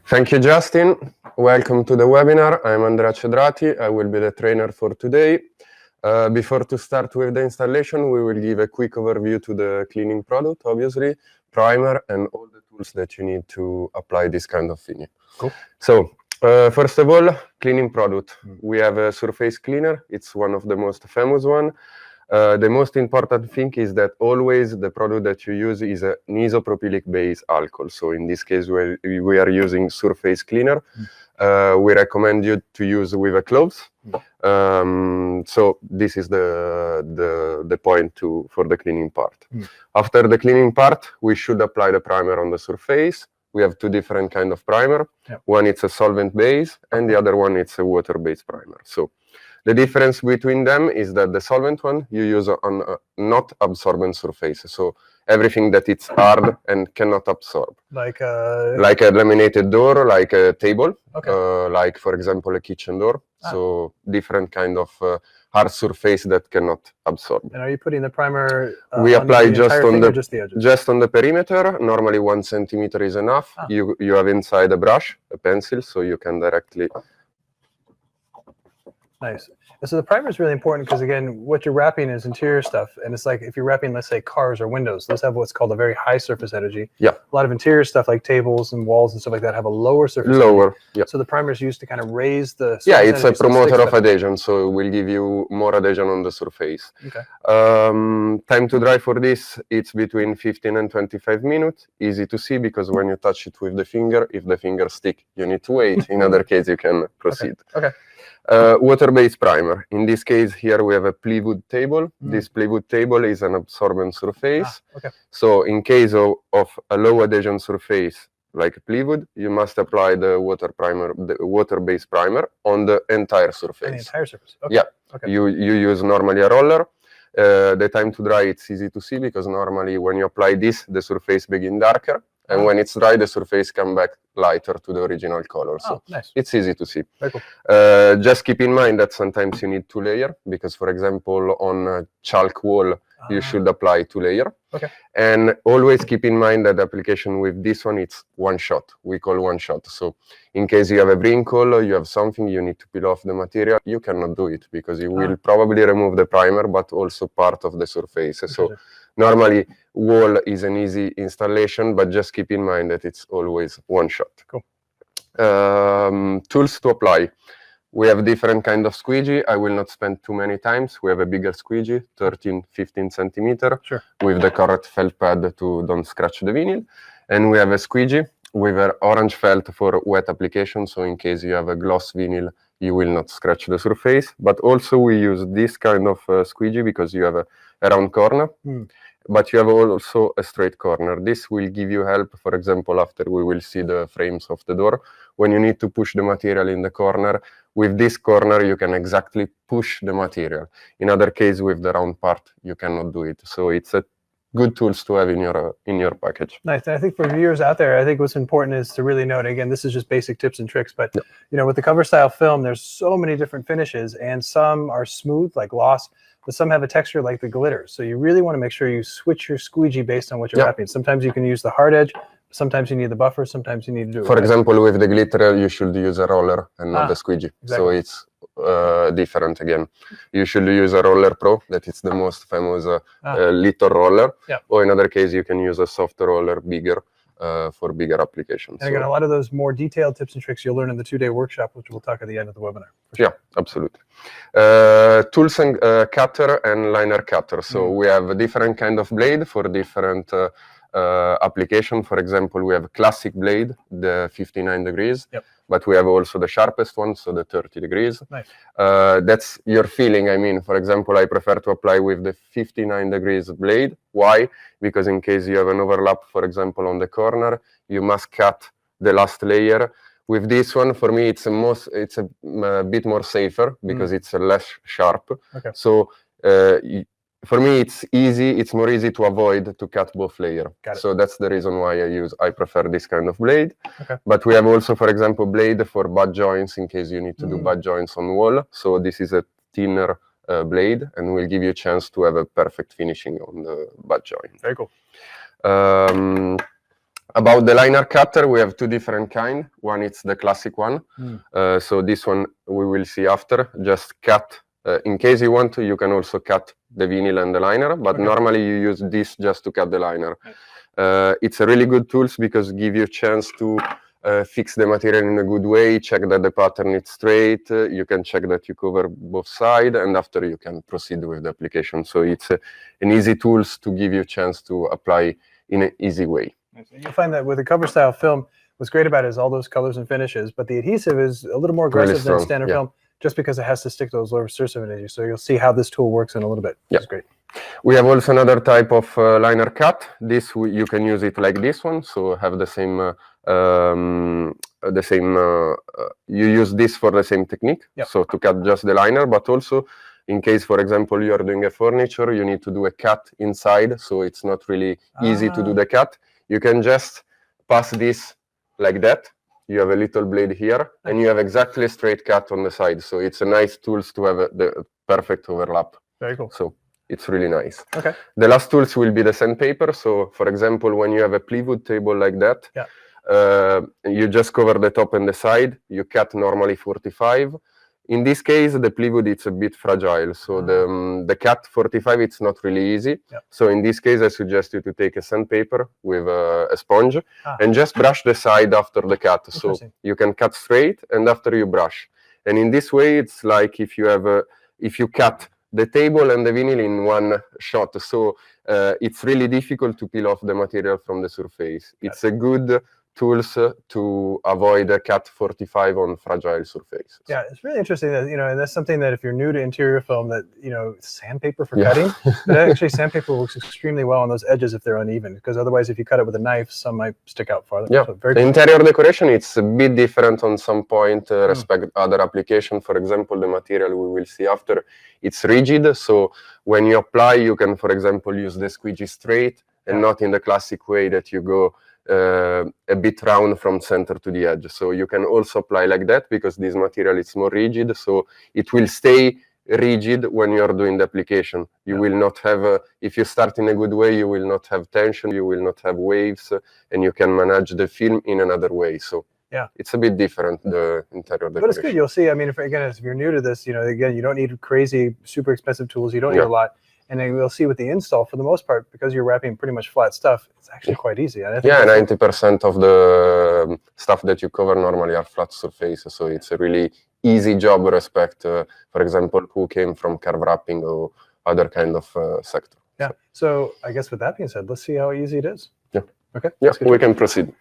Thank you, Justin. Welcome to the webinar. I'm Andrea Cedrati. I will be the trainer for today. Before to start with the installation, we will give a quick overview to the cleaning product, obviously, primer, and all the tools that you need to apply this kind of finish. Cool. So, first of all, cleaning product. We have a surface cleaner. It's one of the most famous one. The most important thing is that always the product that you use is an isopropylic base alcohol. So in this case, we are using surface cleaner. We recommend you to use with a cloth. So this is the point for the cleaning part. After the cleaning part, we should apply the primer on the surface. We have two different kind of primer. One it's a solvent base, and the other one it's a water-based primer. So the difference between them is that the solvent one you use on a not absorbent surface. So everything that it's hard and cannot absorb. Like a laminated door, like a table, like for example a kitchen door. So different kind of hard surface that cannot absorb. And are you putting the primer we apply just on the edges? Just on the perimeter. Normally 1 centimeter is enough. You have inside a brush, a pencil, so you can directly. Nice. So the primer is really important because, again, what you're wrapping is interior stuff. And it's like if you're wrapping, let's say, cars or windows, those have what's called a very high surface energy. Yeah. A lot of interior stuff like tables and walls and stuff like that have a lower surface energy. Yeah. So the primer is used to kind of raise the surface energy. It's a promoter of better. adhesion, so it will give you more adhesion on the surface. Okay. Time to dry for this, it's between 15 and 25 minutes. Easy to see because when you touch it with the finger, if the finger stick, you need to wait. In other case, you can proceed. Okay. Water-based primer. In this case, here we have a plywood table. This plywood table is an absorbent surface. So in case of a low adhesion surface like plywood, you must apply the water-based primer on the entire surface. On the entire surface. Okay. Yeah. Okay. You use normally a roller. The time to dry, it's easy to see because normally when you apply this, the surface begins darker. And when it's dry, the surface comes back lighter to the original color. So nice. It's easy to see. Very cool. Just keep in mind that sometimes you need 2 layers because, for example, on a chalk wall, you should apply 2 layers. Okay. And always keep in mind that the application with this one, it's one shot. We call one shot. So in case you have a wrinkle or you have something, you need to peel off the material. You cannot do it because you will probably remove the primer, but also part of the surface. So normally, wall is an easy installation, but just keep in mind that it's always one shot. Cool. Tools to apply. We have different kind of squeegee. I will not spend too many times. We have a bigger squeegee, 13, 15 centimeter, with the correct felt pad to don't scratch the vinyl. And we have a squeegee with an orange felt for wet application. So in case you have a gloss vinyl, you will not scratch the surface. But also we use this kind of squeegee because you have a round corner. But you have also a straight corner. This will give you help, for example, after we will see the frames of the door. When you need to push the material in the corner, with this corner, you can exactly push the material. In other case, with the round part, you cannot do it. So it's a good tools to have in your package. Nice. And I think for viewers out there, I think what's important is to really note, again, this is just basic tips and tricks, but you know, with the cover style film, there's so many different finishes, and some are smooth, like gloss, but some have a texture like the glitter. So you really want to make sure you switch your squeegee based on what you're wrapping. Sometimes you can use the hard edge, sometimes you need the buffer, sometimes you need to do it. For example, with the glitter, you should use a roller and not the squeegee. Exactly. So it's different again. You should use a Roller Pro, that is the most famous little roller. Or in other case, you can use a soft roller, bigger, for bigger applications. And again, a lot of those more detailed tips and tricks you'll learn in the 2-day workshop, which we'll talk at the end of the webinar. Yeah, absolutely. Tools and cutter and liner cutter. So we have a different kind of blade for different application. For example, we have a classic blade, the 59 degrees. But we have also the sharpest one, so the 30 degrees. Nice. That's your feeling. I mean, for example, I prefer to apply with the 59 degrees blade. Why? Because in case you have an overlap, for example, on the corner, you must cut the last layer. With this one, for me, it's a bit more safer because it's less sharp. So for me, it's more easy to avoid to cut both layers. So that's the reason why I prefer this kind of blade. But we have also, for example, blade for butt joints in case you need to do butt joints on wall. So this is a thinner blade and will give you a chance to have a perfect finishing on the butt joint. Very cool. About the liner cutter, we have two different kind. One is the classic one. So this one we will see after. Just cut. In case you want to, you can also cut the vinyl and the liner, but normally you use this just to cut the liner. It's a really good tools because give you a chance to fix the material in a good way, check that the pattern is straight, you can check that you cover both sides, and after you can proceed with the application. So it's an easy tools to give you a chance to apply in an easy way. You'll find that with a cover style film, what's great about it is all those colors and finishes, but the adhesive is a little more aggressive than standard film, just because it has to stick to those lower surface edges. So you'll see how this tool works in a little bit. That's great. We have also another type of liner cut. This you can use it like this one, so have the same. You use this for the same technique, so to cut just the liner, but also in case, for example, you are doing a furniture, you need to do a cut inside, so it's not really easy to do the cut. You can just pass this like that. You have a little blade here, and you have exactly a straight cut on the side. So it's a nice tools to have the perfect overlap. Very cool. So it's really nice. Okay. The last tools will be the sandpaper. So for example, when you have a plywood table like that, you just cover the top and the side. You cut normally 45. In this case, the plywood it's a bit fragile, so the cut 45 it's not really easy. So in this case, I suggest you to take a sandpaper with a sponge and just brush the side after the cut, so you can cut straight and after you brush. And in this way, it's like if you cut the table and the vinyl in one shot, so it's really difficult to peel off the material from the surface. It's a good tools to avoid a cut 45 on fragile surfaces. Yeah, it's really interesting that, and that's something that if you're new to interior film, that, sandpaper for cutting, but actually sandpaper works extremely well on those edges if they're uneven, because otherwise if you cut it with a knife, some might stick out farther. Yeah, so very the interior decoration, it's a bit different on some point, respect other application. For example, the material we will see after, it's rigid, so when you apply, you can, for example, use the squeegee straight and not in the classic way that you go a bit round from center to the edge. So you can also apply like that because this material is more rigid, so it will stay rigid when you are doing the application. You will not have, if you start in a good way, you will not have tension, you will not have waves, and you can manage the film in another way. So it's a bit different, the interior decoration. But it's good. You'll see, I mean, if you're new to this, again, you don't need crazy, super expensive tools. You don't need a lot. And then we'll see with the install, for the most part, because you're wrapping pretty much flat stuff, it's actually quite easy. And I think 90% of the stuff that you cover normally are flat surfaces, so it's a really easy job respect, for example, who came from curve wrapping or other kind of sector. So I guess with that being said, let's see how easy it is. We can proceed.